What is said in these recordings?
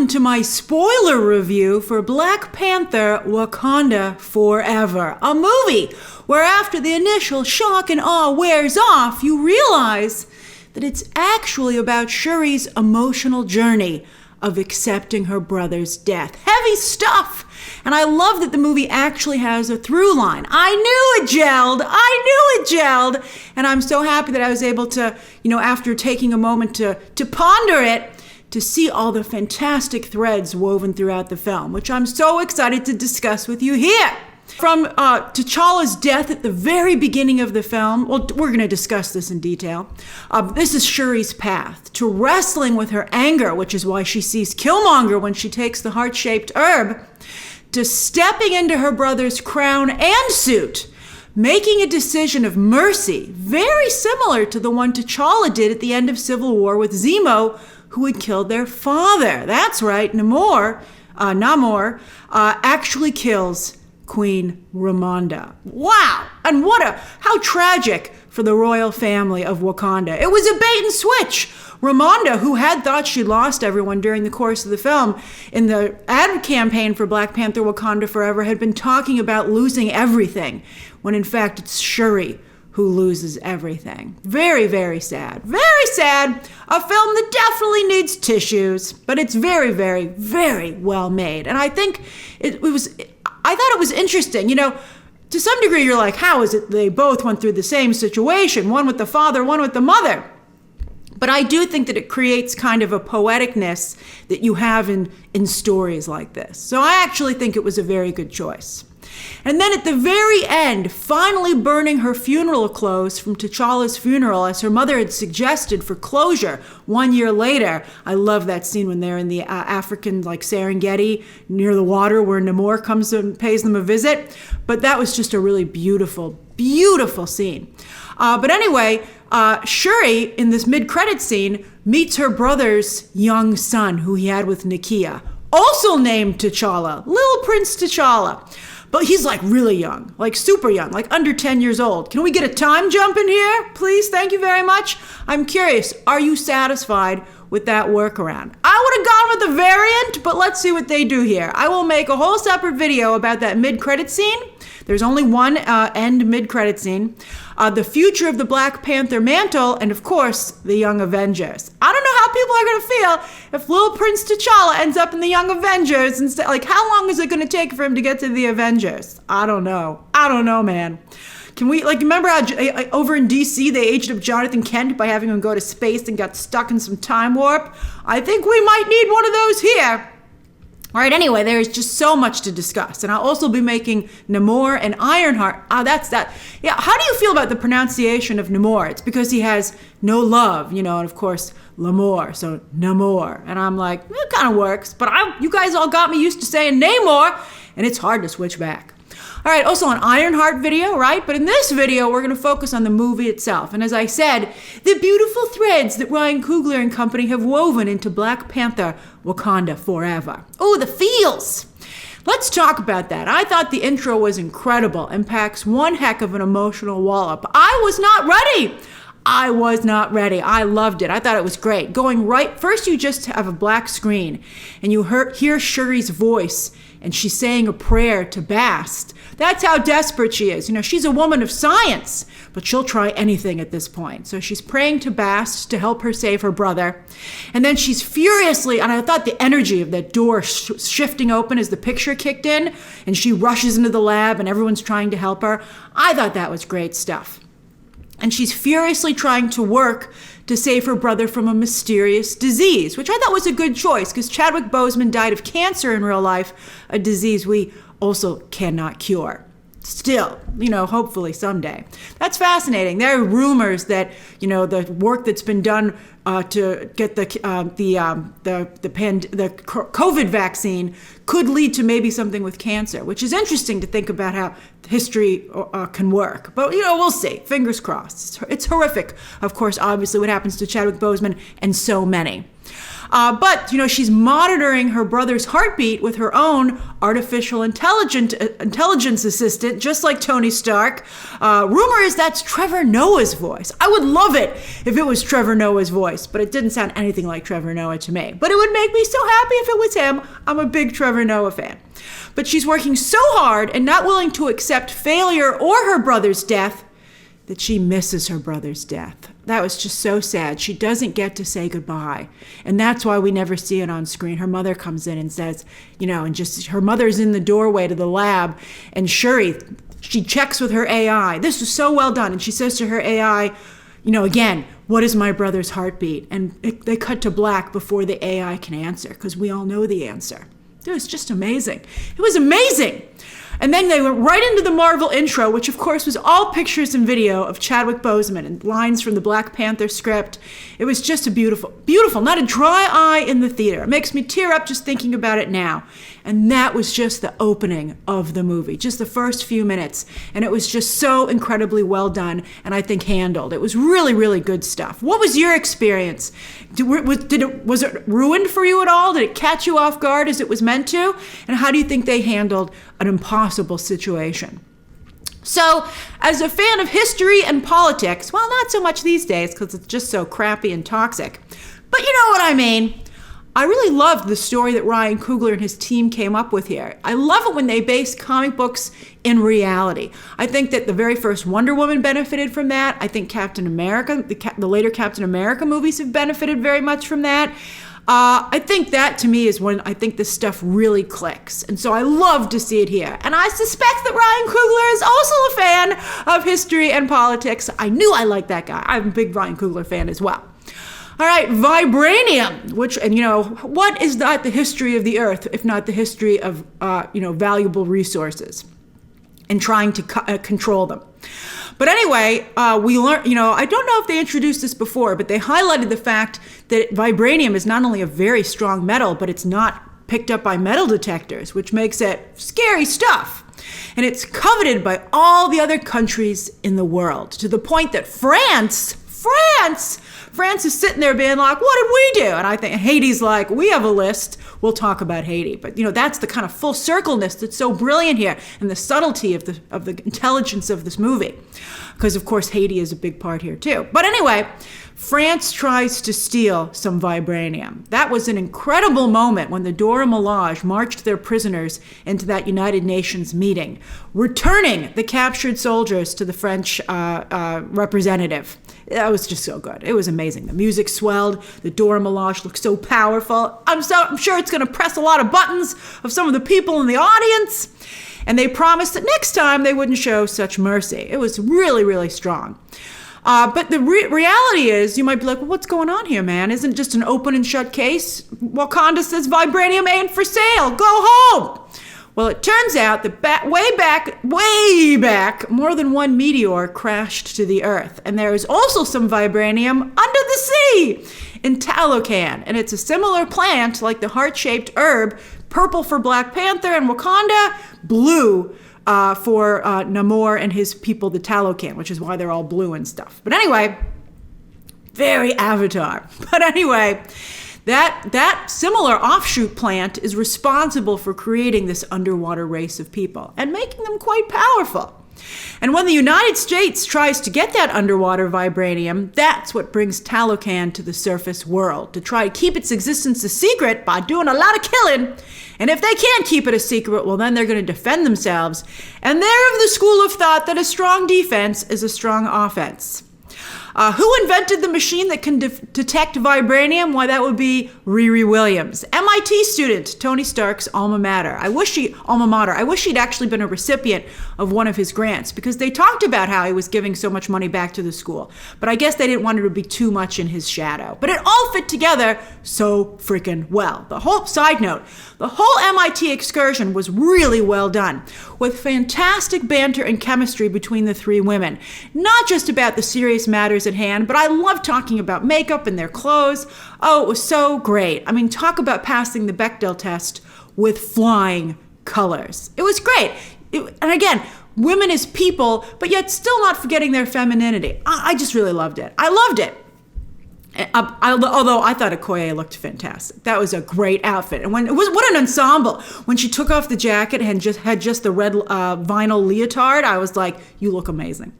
welcome to my spoiler review for Black Panther Wakanda Forever, a movie where after the initial shock and awe wears off, you realize that it's actually about Shuri's emotional journey of accepting her brother's death. Heavy stuff! And I love that the movie actually has a through line. I knew it gelled! And I'm so happy that I was able to, after taking a moment to ponder it, to see all the fantastic threads woven throughout the film, which I'm so excited to discuss with you here. From T'Challa's death at the very beginning of the film, well, we're going to discuss this in detail. This is Shuri's path to wrestling with her anger, which is why she sees Killmonger when she takes the heart-shaped herb, to stepping into her brother's crown and suit, making a decision of mercy, very similar to the one T'Challa did at the end of Civil War with Zemo, who had killed their father. That's right, Namor actually kills Queen Ramonda. Wow! And how tragic for the royal family of Wakanda. It was a bait and switch. Ramonda, who had thought she lost everyone during the course of the film, in the ad campaign for Black Panther Wakanda Forever, had been talking about losing everything, when in fact it's Shuri who loses everything. Very, very sad. Very sad. A film that definitely needs tissues, but it's very, very, very well made. And I think I thought it was interesting. To some degree, you're like, how is it they both went through the same situation? One with the father, one with the mother. But I do think that it creates kind of a poeticness that you have in stories like this. So I actually think it was a very good choice. And then at the very end, finally burning her funeral clothes from T'Challa's funeral, as her mother had suggested for closure 1 year later. I love that scene when they're in the African, Serengeti, near the water, where Namor comes and pays them a visit. But that was just a really beautiful, beautiful scene. But anyway, Shuri, in this mid-credit scene, meets her brother's young son, who he had with Nakia, also named T'Challa, Little Prince T'Challa. But he's really young, super young, under 10 years old. Can we get a time jump in here, please? Thank you very much. I'm curious, are you satisfied with that workaround? I would have gone with the variant, but let's see what they do here. I will make a whole separate video about that mid-credit scene. There's only one end mid-credit scene. The future of the Black Panther mantle, and of course, the Young Avengers. I don't know how people are going to feel if Little Prince T'Challa ends up in the Young Avengers instead. How long is it going to take for him to get to the Avengers? I don't know, man. Can we, remember how over in DC they aged up Jonathan Kent by having him go to space and got stuck in some time warp? I think we might need one of those here. All right, anyway, there's just so much to discuss. And I'll also be making Namor and Ironheart. That's that. Yeah, how do you feel about the pronunciation of Namor? It's because he has no love, and of course, L'Amour, so Namor. And I'm like, it kind of works. But you guys all got me used to saying Namor, and it's hard to switch back. All right, also an Ironheart video, right? But in this video, we're going to focus on the movie itself. And as I said, the beautiful threads that Ryan Coogler and company have woven into Black Panther Wakanda Forever. Oh, the feels! Let's talk about that. I thought the intro was incredible and packs one heck of an emotional wallop. I was not ready. I loved it. I thought it was great. Going right, first you just have a black screen and you hear Shuri's voice and she's saying a prayer to Bast. That's how desperate she is. She's a woman of science, but she'll try anything at this point. So she's praying to Bast to help her save her brother. And then she's furiously, and I thought the energy of that door shifting open as the picture kicked in, and she rushes into the lab and everyone's trying to help her. I thought that was great stuff. And she's furiously trying to work to save her brother from a mysterious disease, which I thought was a good choice because Chadwick Boseman died of cancer in real life, a disease we also cannot cure. Still, hopefully someday. That's fascinating. There are rumors that, the work that's been done to get the COVID vaccine could lead to maybe something with cancer, which is interesting to think about how history can work. But, we'll see. Fingers crossed. It's horrific, of course, obviously, what happens to Chadwick Boseman and so many. But, she's monitoring her brother's heartbeat with her own artificial intelligence assistant, just like Tony Stark. Rumor is that's Trevor Noah's voice. I would love it if it was Trevor Noah's voice, but it didn't sound anything like Trevor Noah to me. But it would make me so happy if it was him. I'm a big Trevor Noah fan. But she's working so hard and not willing to accept failure or her brother's death that she misses her brother's death. That was just so sad. She doesn't get to say goodbye. And that's why we never see it on screen. Her mother comes in and says, and just her mother's in the doorway to the lab. And Shuri, she checks with her AI. This was so well done. And she says to her AI, again, what is my brother's heartbeat? And they cut to black before the AI can answer, because we all know the answer. It was just amazing. It was amazing. And then they went right into the Marvel intro, which of course was all pictures and video of Chadwick Boseman and lines from the Black Panther script. It was just a beautiful, not a dry eye in the theater. It makes me tear up just thinking about it now. And that was just the opening of the movie, just the first few minutes. And it was just so incredibly well done and I think handled. It was really, really good stuff. What was your experience? Was it ruined for you at all? Did it catch you off guard as it was meant to? And how do you think they handled an impossible situation? So, as a fan of history and politics, well, not so much these days because it's just so crappy and toxic, but you know what I mean. I really loved the story that Ryan Coogler and his team came up with here. I love it when they base comic books in reality. I think that the very first Wonder Woman benefited from that. I think Captain America, the later Captain America movies have benefited very much from that. I think that to me is when I think this stuff really clicks. And so I love to see it here. And I suspect that Ryan Coogler is also a fan of history and politics. I knew I liked that guy. I'm a big Ryan Coogler fan as well. All right, vibranium, which, and what is not the history of the earth, if not the history of, valuable resources and trying to control them. But anyway, we learned, I don't know if they introduced this before, but they highlighted the fact that vibranium is not only a very strong metal, but it's not picked up by metal detectors, which makes it scary stuff. And it's coveted by all the other countries in the world, to the point that France is sitting there being like, what did we do? And I think Haiti's like, we have a list. We'll talk about Haiti. But, that's the kind of full circleness that's so brilliant here and the subtlety of the intelligence of this movie. Because, of course, Haiti is a big part here, too. But anyway, France tries to steal some vibranium. That was an incredible moment when the Dora Milaje marched their prisoners into that United Nations meeting, returning the captured soldiers to the French representative. That was just so good. It was amazing. The music swelled. The Dora Milaje looked so powerful. I'm sure it's going to press a lot of buttons of some of the people in the audience. And they promised that next time they wouldn't show such mercy. It was really, really strong. But the reality is, you might be like, well, what's going on here, man? Isn't it just an open and shut case? Wakanda says vibranium ain't for sale. Go home. Well, it turns out that way back, more than one meteor crashed to the Earth. And there is also some vibranium under the sea in Talocan. And it's a similar plant like the heart-shaped herb, purple for Black Panther and Wakanda, blue for Namor and his people, the Talocan, which is why they're all blue and stuff. But anyway, very Avatar. But anyway, that similar offshoot plant is responsible for creating this underwater race of people and making them quite powerful. And when the United States tries to get that underwater vibranium, that's what brings Talocan to the surface world, to try to keep its existence a secret by doing a lot of killing. And if they can't keep it a secret, well, then they're going to defend themselves. And they're of the school of thought that a strong defense is a strong offense. Who invented the machine that can detect vibranium? Why, that would be Riri Williams, MIT student, Tony Stark's alma mater. I wish she'd actually been a recipient of one of his grants, because they talked about how he was giving so much money back to the school. But I guess they didn't want it to be too much in his shadow. But it all fit together so freaking well. The whole MIT excursion was really well done, with fantastic banter and chemistry between the three women. Not just about the serious matters at hand, but I love talking about makeup and their clothes. Oh, it was so great. I mean, talk about passing the Bechdel test with flying colors. It was great. And again, women as people, but yet still not forgetting their femininity. I just really loved it. I loved it. Although I thought Okoye looked fantastic. That was a great outfit. And what an ensemble. When she took off the jacket and had just the red vinyl leotard, I was like, you look amazing.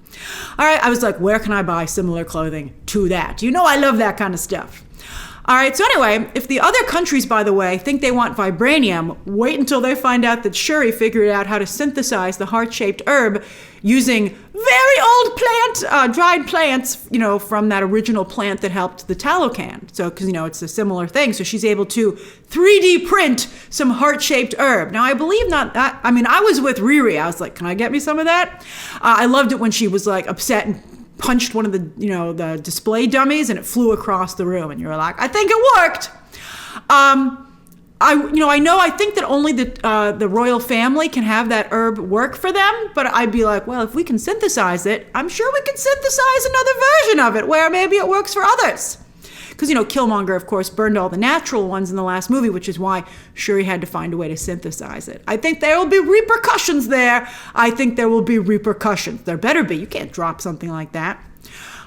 All right, I was like, where can I buy similar clothing to that? You know I love that kind of stuff. All right, so anyway, if the other countries, by the way, think they want vibranium, wait until they find out that Shuri figured out how to synthesize the heart-shaped herb using very old dried plants, from that original plant that helped the Talocan. So, because, it's a similar thing. So she's able to 3D print some heart-shaped herb. Now, I believe not that. I mean, I was with Riri. I was like, can I get me some of that? I loved it when she was like upset and punched one of the, the display dummies and it flew across the room. And you were like, I think it worked. I think that only the royal family can have that herb work for them, but I'd be like, well, if we can synthesize it, I'm sure we can synthesize another version of it where maybe it works for others. Because, Killmonger, of course, burned all the natural ones in the last movie, which is why Shuri had to find a way to synthesize it. I think there will be repercussions there. I think there will be repercussions. There better be. You can't drop something like that.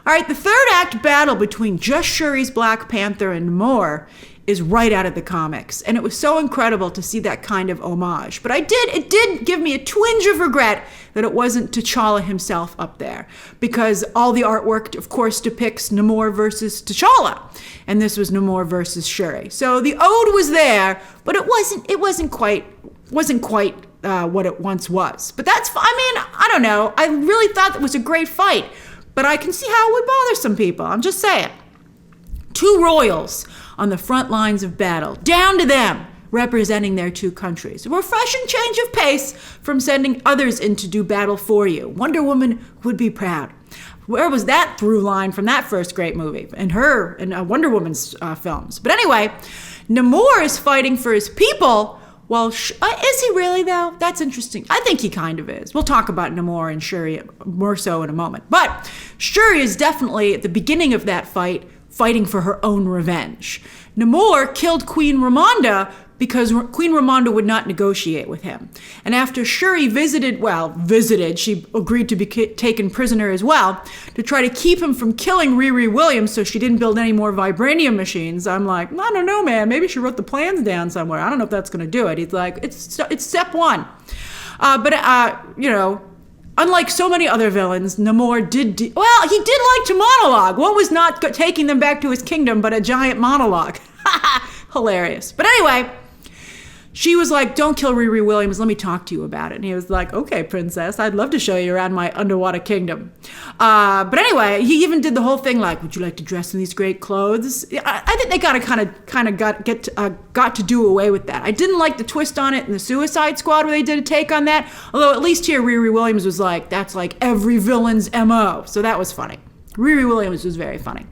All right, the third act battle between just Shuri's Black Panther and Namor is right out of the comics. And it was so incredible to see that kind of homage. But it did give me a twinge of regret that it wasn't T'Challa himself up there. Because all the artwork, of course, depicts Namor versus T'Challa. And this was Namor versus Shuri. So the ode was there, but it wasn't quite what it once was. But I don't know. I really thought it was a great fight. But I can see how it would bother some people. I'm just saying. Two royals on the front lines of battle. Down to them, representing their two countries. A refreshing change of pace from sending others in to do battle for you. Wonder Woman would be proud. Where was that through line from that first great movie? And Wonder Woman's films. But anyway, Namor is fighting for his people. Well, is he really, though? That's interesting. I think he kind of is. We'll talk about Namor and Shuri more so in a moment. But Shuri is definitely, at the beginning of that fight, fighting for her own revenge. Namor killed Queen Ramonda because Queen Ramonda would not negotiate with him. And after Shuri visited, she agreed to be taken prisoner as well, to try to keep him from killing Riri Williams so she didn't build any more vibranium machines. I'm like, I don't know, man. Maybe she wrote the plans down somewhere. I don't know if that's going to do it. He's like, it's step one. Unlike so many other villains, Namor he did like to monologue. What was not taking them back to his kingdom but a giant monologue? Hilarious. But anyway, she was like, don't kill Riri Williams. Let me talk to you about it. And he was like, okay, princess, I'd love to show you around my underwater kingdom. But anyway, he even did the whole thing like, would you like to dress in these great clothes? I think they got to do away with that. I didn't like the twist on it in the Suicide Squad where they did a take on that. Although at least here Riri Williams was like, that's like every villain's MO. So that was funny. Riri Williams was very funny.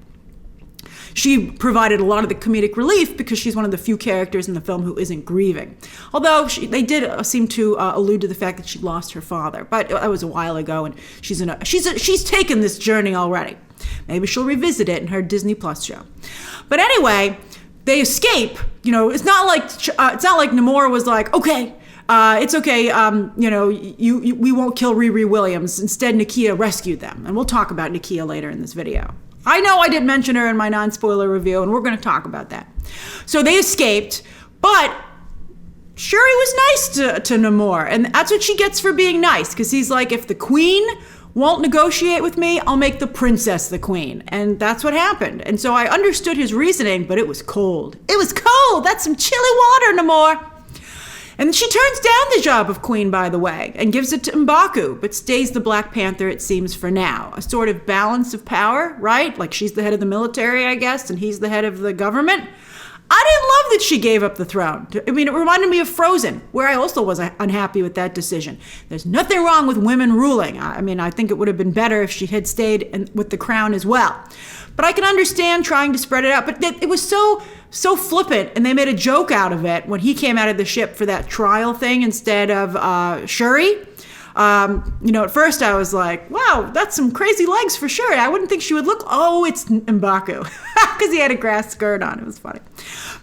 She provided a lot of the comedic relief because she's one of the few characters in the film who isn't grieving. Although they did seem to allude to the fact that she lost her father, but that was a while ago, and she's taken this journey already. Maybe she'll revisit it in her Disney Plus show. But anyway, they escape. It's not like Namor was like, okay. It's okay, we won't kill Riri Williams. Instead, Nakia rescued them. And we'll talk about Nakia later in this video. I know I did mention her in my non-spoiler review, and we're going to talk about that. So they escaped, but Shuri was nice to Namor, and that's what she gets for being nice, because he's like, if the queen won't negotiate with me, I'll make the princess the queen. And that's what happened. And so I understood his reasoning, but it was cold. It was cold! That's some chilly water, Namor! And she turns down the job of queen, by the way, and gives it to M'Baku, but stays the Black Panther, it seems, for now. A sort of balance of power, right? Like she's the head of the military, I guess, and he's the head of the government. I didn't love that she gave up the throne. I mean, it reminded me of Frozen, where I also was unhappy with that decision. There's nothing wrong with women ruling. I mean, I think it would have been better if she had stayed with the crown as well. But I can understand trying to spread it out. But it was so flippant, and they made a joke out of it when he came out of the ship for that trial thing instead of Shuri. At first I was like, wow, that's some crazy legs for Shuri. I wouldn't think she would look. Oh, it's M'Baku, because he had a grass skirt on. It was funny.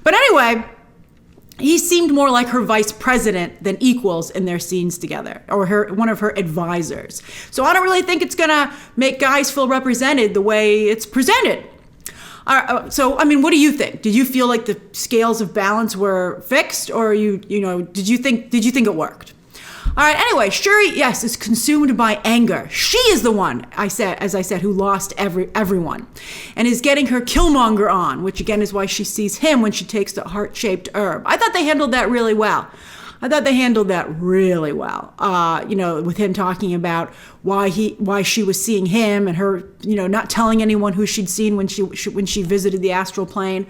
But anyway, he seemed more like her vice president than equals in their scenes together, or one of her advisors. So I don't really think it's gonna make guys feel represented the way it's presented. So, I mean, what do you think? Did you feel like the scales of balance were fixed, or did you think it worked? All right, anyway, Shuri, yes, is consumed by anger. She is the one, as I said, who lost everyone and is getting her Killmonger on, which again is why she sees him when she takes the heart-shaped herb. I thought they handled that really well. With him talking about why she was seeing him and her, not telling anyone who she'd seen when she visited the astral plane,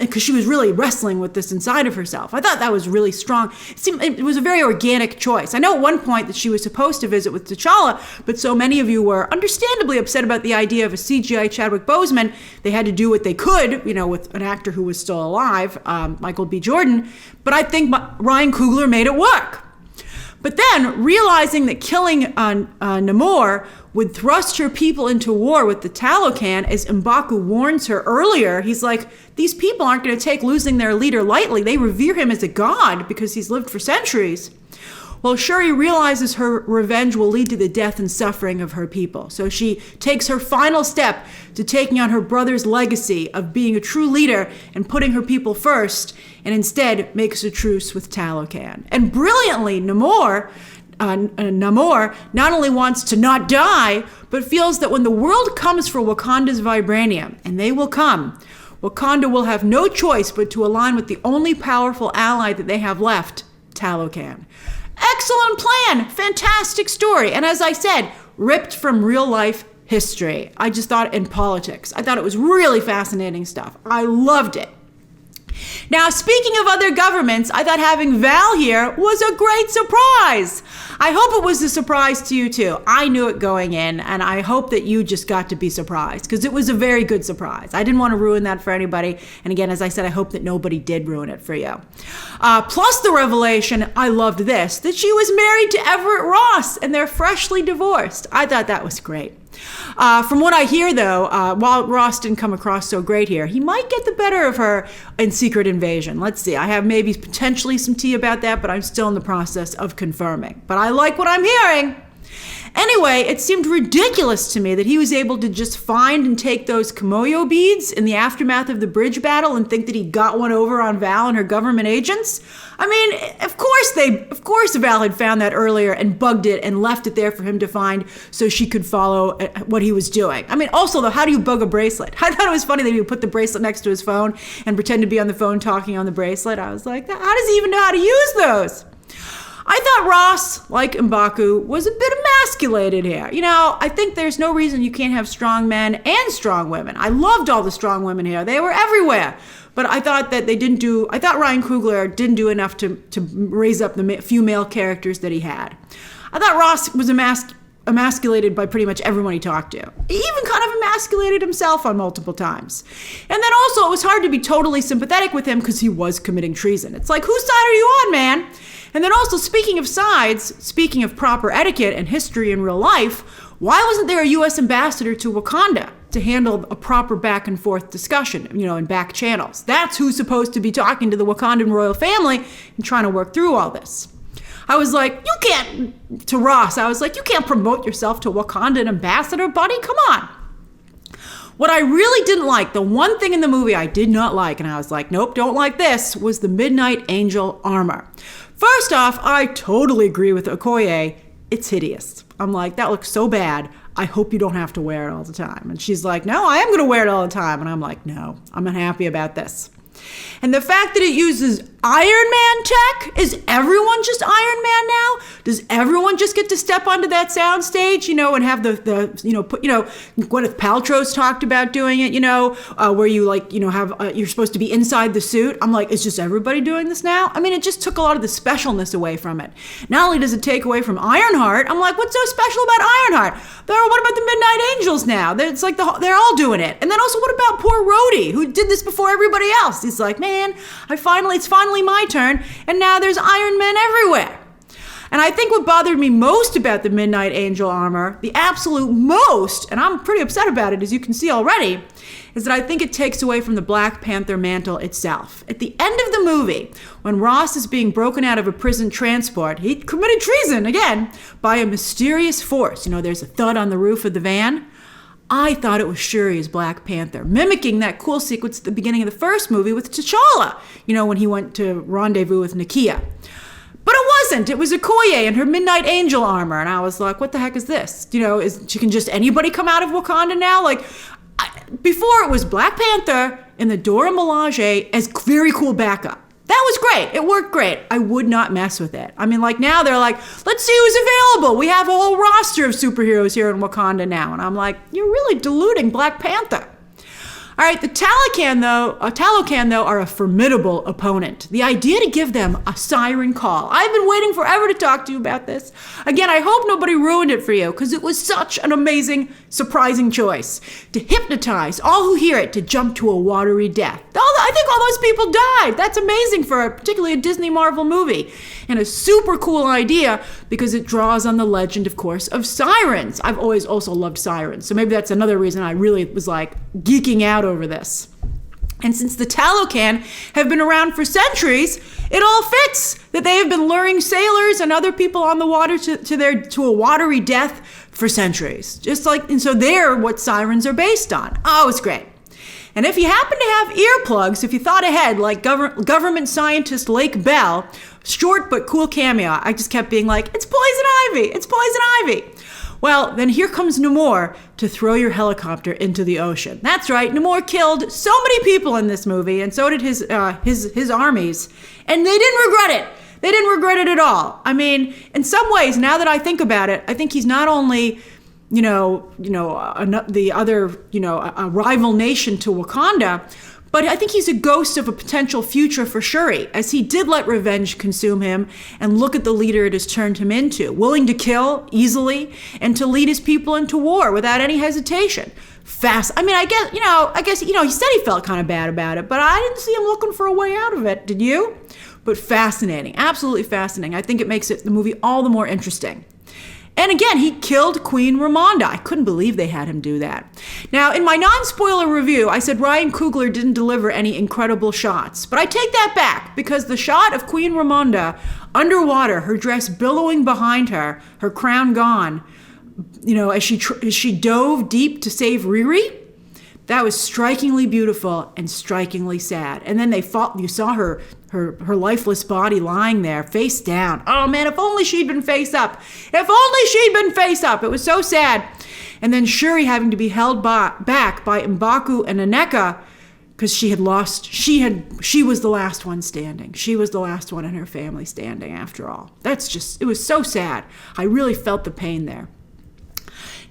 because she was really wrestling with this inside of herself. I thought that was really strong. It was a very organic choice. I know at one point that she was supposed to visit with T'Challa, but so many of you were understandably upset about the idea of a CGI Chadwick Boseman. They had to do what they could, with an actor who was still alive, Michael B. Jordan. But I think Ryan Coogler made it work. But then, realizing that killing Namor would thrust her people into war with the Talocan, as M'Baku warns her earlier, he's like, these people aren't going to take losing their leader lightly. They revere him as a god because he's lived for centuries. Well, Shuri realizes her revenge will lead to the death and suffering of her people. So she takes her final step to taking on her brother's legacy of being a true leader and putting her people first, and instead makes a truce with Talocan. And brilliantly, Namor not only wants to not die, but feels that when the world comes for Wakanda's vibranium, and they will come, Wakanda will have no choice but to align with the only powerful ally that they have left, Talocan. Excellent plan, fantastic story, and as I said, ripped from real life history. I just thought in politics. I thought it was really fascinating stuff. I loved it. Now, speaking of other governments, I thought having Val here was a great surprise. I hope it was a surprise to you too. I knew it going in, and I hope that you just got to be surprised, because it was a very good surprise. I didn't want to ruin that for anybody. And again, as I said, I hope that nobody did ruin it for you. Plus the revelation, I loved this, that she was married to Everett Ross and they're freshly divorced. I thought that was great. From what I hear, though, while Ross didn't come across so great here, he might get the better of her in Secret Invasion. Let's see. I have maybe potentially some tea about that, but I'm still in the process of confirming. But I like what I'm hearing. Anyway, it seemed ridiculous to me that he was able to just find and take those Kimoyo beads in the aftermath of the bridge battle and think that he got one over on Val and her government agents. I mean, of course Val had found that earlier and bugged it and left it there for him to find so she could follow what he was doing. I mean, also though, how do you bug a bracelet? I thought it was funny that he would put the bracelet next to his phone and pretend to be on the phone talking on the bracelet. I was like, how does he even know how to use those? I thought Ross, like M'Baku, was a bit emasculated here. I think there's no reason you can't have strong men and strong women. I loved all the strong women here. They were everywhere. But I thought that I thought Ryan Coogler didn't do enough to raise up the few male characters that he had. I thought Ross was emasculated by pretty much everyone he talked to. He even kind of emasculated himself on multiple times. And then also, it was hard to be totally sympathetic with him because he was committing treason. It's like, whose side are you on, man? And then also, speaking of sides, speaking of proper etiquette and history in real life, why wasn't there a U.S. ambassador to Wakanda to handle a proper back and forth discussion, in back channels? That's who's supposed to be talking to the Wakandan royal family and trying to work through all this. I was like, to Ross, I was like, you can't promote yourself to Wakandan ambassador, buddy, come on. What I really didn't like, the one thing in the movie I did not like, and I was like, nope, don't like this, was the Midnight Angel armor. First off, I totally agree with Okoye. It's hideous. I'm like, that looks so bad. I hope you don't have to wear it all the time. And she's like, no, I am going to wear it all the time. And I'm like, no, I'm unhappy about this. And the fact that it uses Iron Man tech, is everyone just Iron Man now? Does everyone just get to step onto that sound stage, and have Gwyneth Paltrow's talked about doing it, where you you're supposed to be inside the suit. I'm like, is just everybody doing this now? I mean, it just took a lot of the specialness away from it. Not only does it take away from Ironheart, I'm like, what's so special about Ironheart? What about the Midnight Angels now? It's like they're all doing it. And then also, what about poor Rhodey, who did this before everybody else? He's like, man, it's finally my turn, and now there's Iron Men everywhere. And I think what bothered me most about the Midnight Angel armor, the absolute most, and I'm pretty upset about it, as you can see already, is that I think it takes away from the Black Panther mantle itself. At the end of the movie, when Ross is being broken out of a prison transport, he committed treason, again, by a mysterious force. There's a thud on the roof of the van. I thought it was Shuri as Black Panther, mimicking that cool sequence at the beginning of the first movie with T'Challa, when he went to rendezvous with Nakia. But it wasn't. It was Okoye in her Midnight Angel armor. And I was like, what the heck is this? Can just anybody come out of Wakanda now? Before it was Black Panther and the Dora Milaje as very cool backup. That was great. It worked great. I would not mess with it. Now they're like, let's see who's available. We have a whole roster of superheroes here in Wakanda now. And I'm like, you're really diluting Black Panther. All right, the Talocan, though, are a formidable opponent. The idea to give them a Siren Call. I've been waiting forever to talk to you about this. Again, I hope nobody ruined it for you, because it was such an amazing, surprising choice. To hypnotize all who hear it to jump to a watery death. I think all those people died. That's amazing for particularly a Disney Marvel movie. And a super cool idea, because it draws on the legend, of course, of sirens. I've always also loved sirens. So maybe that's another reason I really was geeking out over this. And since the Talocan have been around for centuries, it all fits that they have been luring sailors and other people on the water to a watery death for centuries. And so they're what sirens are based on. Oh, it's great. And if you happen to have earplugs, if you thought ahead, like government scientist Lake Bell, short but cool cameo, I just kept being like, it's Poison Ivy, it's Poison Ivy. Well, then here comes Namor to throw your helicopter into the ocean. That's right, Namor killed so many people in this movie, and so did his armies, and they didn't regret it. They didn't regret it at all. In some ways, now that I think about it, I think he's not only the other, a rival nation to Wakanda, but I think he's a ghost of a potential future for Shuri, as he did let revenge consume him, and look at the leader it has turned him into, willing to kill easily and to lead his people into war without any hesitation. I guess he said he felt kind of bad about it, but I didn't see him looking for a way out of it. Did you? But fascinating, absolutely fascinating. I think it makes the movie all the more interesting. And again, he killed Queen Ramonda. I couldn't believe they had him do that. Now, in my non-spoiler review, I said Ryan Coogler didn't deliver any incredible shots. But I take that back, because the shot of Queen Ramonda underwater, her dress billowing behind her, her crown gone, as she dove deep to save Riri, that was strikingly beautiful and strikingly sad. And then they fought. You saw her lifeless body lying there, face down. Oh man, if only she'd been face up. If only she'd been face up. It was so sad. And then Shuri having to be held back by M'Baku and Aneka, because she was the last one standing. She was the last one in her family standing after all. It was so sad. I really felt the pain there.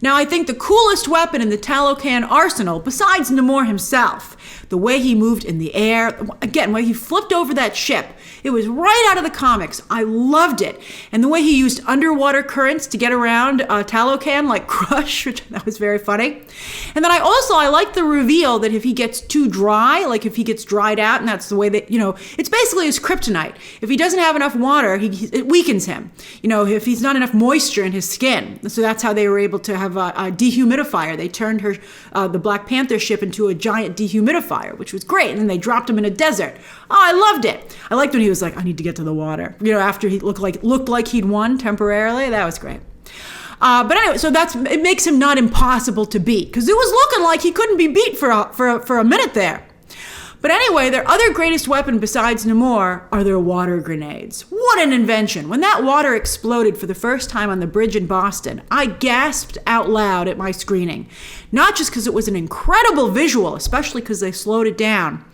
Now, I think the coolest weapon in the Talocan arsenal, besides Namor himself, the way he moved in the air, again, when he flipped over that ship, it was right out of the comics. I loved it. And the way he used underwater currents to get around Talocan, like Crush, that was very funny. And then I liked the reveal that if he gets too dry, like if he gets dried out, and that's the way that, it's basically his kryptonite. If he doesn't have enough water, it weakens him. If he's not enough moisture in his skin. So that's how they were able to have a dehumidifier. They turned the Black Panther ship into a giant dehumidifier, which was great. And then they dropped him in a desert. Oh, I loved it. I liked when he was like, I need to get to the water. After he looked like he'd won temporarily. That was great. But anyway, so it makes him not impossible to beat, because it was looking like he couldn't be beat for a minute there. But anyway, their other greatest weapon besides Namor are their water grenades. What an invention. When that water exploded for the first time on the bridge in Boston, I gasped out loud at my screening. Not just because it was an incredible visual, especially because they slowed it down,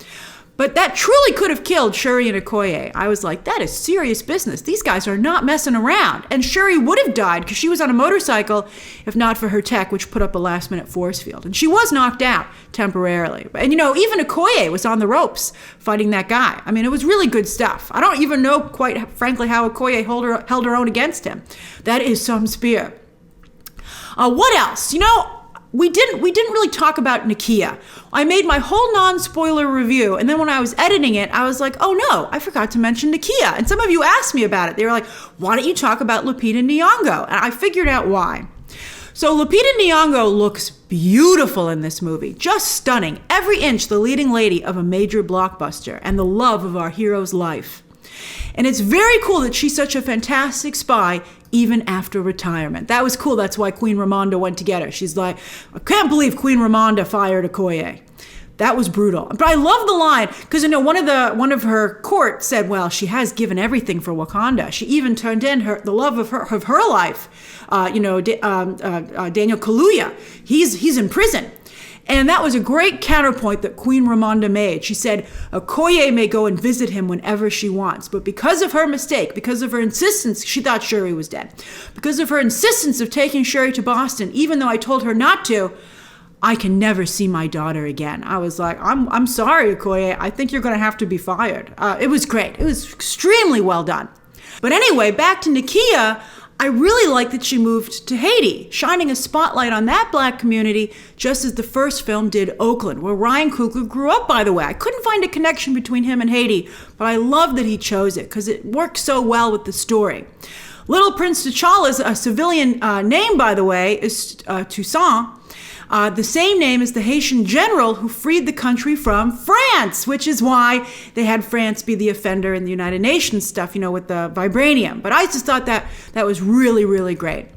but that truly could have killed Shuri and Okoye. I was like, that is serious business. These guys are not messing around. And Shuri would have died because she was on a motorcycle if not for her tech, which put up a last-minute force field. And she was knocked out temporarily. And, even Okoye was on the ropes fighting that guy. It was really good stuff. I don't even know, quite frankly, how Okoye held her own against him. That is some spear. What else? We didn't really talk about Nakia. I made my whole non-spoiler review, and then when I was editing it, I was like, oh no, I forgot to mention Nakia. And some of you asked me about it. They were like, why don't you talk about Lupita Nyong'o? And I figured out why. So Lupita Nyong'o looks beautiful in this movie, just stunning. Every inch the leading lady of a major blockbuster and the love of our hero's life. And it's very cool that she's such a fantastic spy even after retirement. That was cool. That's why Queen Ramonda went to get her. She's like, I can't believe Queen Ramonda fired Okoye. That was brutal. But I love the line because, one of her court said, well, she has given everything for Wakanda. She even turned in the love of her life. Daniel Kaluuya, he's in prison. And that was a great counterpoint that Queen Ramonda made. She said, Okoye may go and visit him whenever she wants, but because of her mistake, because of her insistence, she thought Shuri was dead. Because of her insistence of taking Shuri to Boston, even though I told her not to, I can never see my daughter again. I was like, I'm sorry, Okoye. I think you're going to have to be fired. It was great. It was extremely well done. But anyway, back to Nakia. I really like that she moved to Haiti, shining a spotlight on that Black community, just as the first film did Oakland, where Ryan Coogler grew up, by the way. I couldn't find a connection between him and Haiti, but I love that he chose it because it worked so well with the story. Little Prince T'Challa's civilian name, by the way, is Toussaint. The same name as the Haitian general who freed the country from France, which is why they had France be the offender in the United Nations stuff, with the vibranium. But I just thought that was really, really great.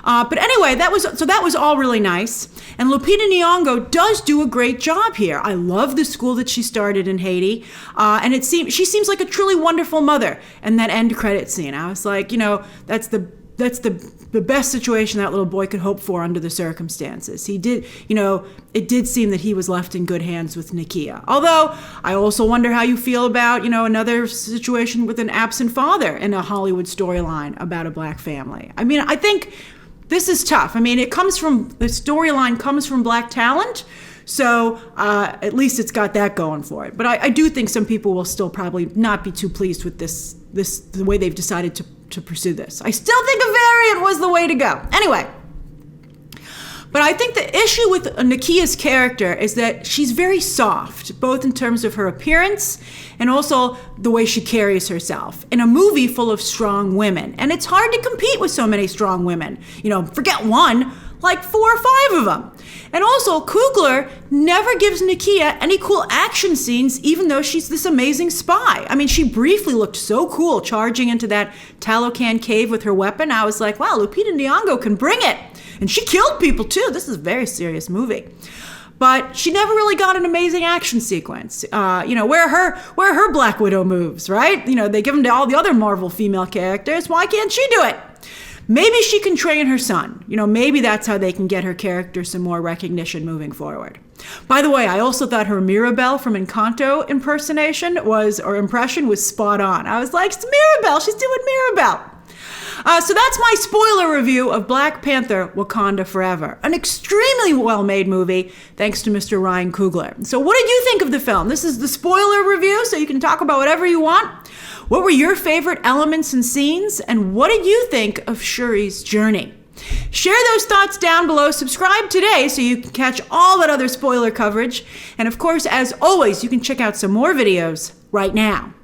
But anyway, that was all really nice. And Lupita Nyong'o does do a great job here. I love the school that she started in Haiti. And she seems like a truly wonderful mother. And that end credit scene, I was like, that's the best situation that little boy could hope for under the circumstances. He did, it did seem that he was left in good hands with Nakia. Although, I also wonder how you feel about, another situation with an absent father in a Hollywood storyline about a Black family. I mean, I think this is tough. I mean, the storyline comes from Black talent, so at least it's got that going for it. But I do think some people will still probably not be too pleased with the way they've decided to pursue this. I still think a variant was the way to go. Anyway, but I think the issue with Nakia's character is that she's very soft, both in terms of her appearance and also the way she carries herself in a movie full of strong women. And it's hard to compete with so many strong women. Forget one, like 4 or 5 of them. And also, Coogler never gives Nakia any cool action scenes, even though she's this amazing spy. I mean, she briefly looked so cool charging into that Talocan cave with her weapon. I was like, wow, Lupita Nyong'o can bring it. And she killed people too. This is a very serious movie. But she never really got an amazing action sequence. Where her Black Widow moves, right? They give them to all the other Marvel female characters. Why can't she do it? Maybe she can train her son. Maybe that's how they can get her character some more recognition moving forward. By the way, I also thought her Mirabelle from Encanto impression was spot on. I was like, it's Mirabelle. She's doing Mirabelle. So that's my spoiler review of Black Panther Wakanda Forever, an extremely well-made movie thanks to Mr. Ryan Coogler. So what did you think of the film? This is the spoiler review, so you can talk about whatever you want. What were your favorite elements and scenes, and what did you think of Shuri's journey? Share those thoughts down below. Subscribe today so you can catch all that other spoiler coverage. And of course, as always, you can check out some more videos right now.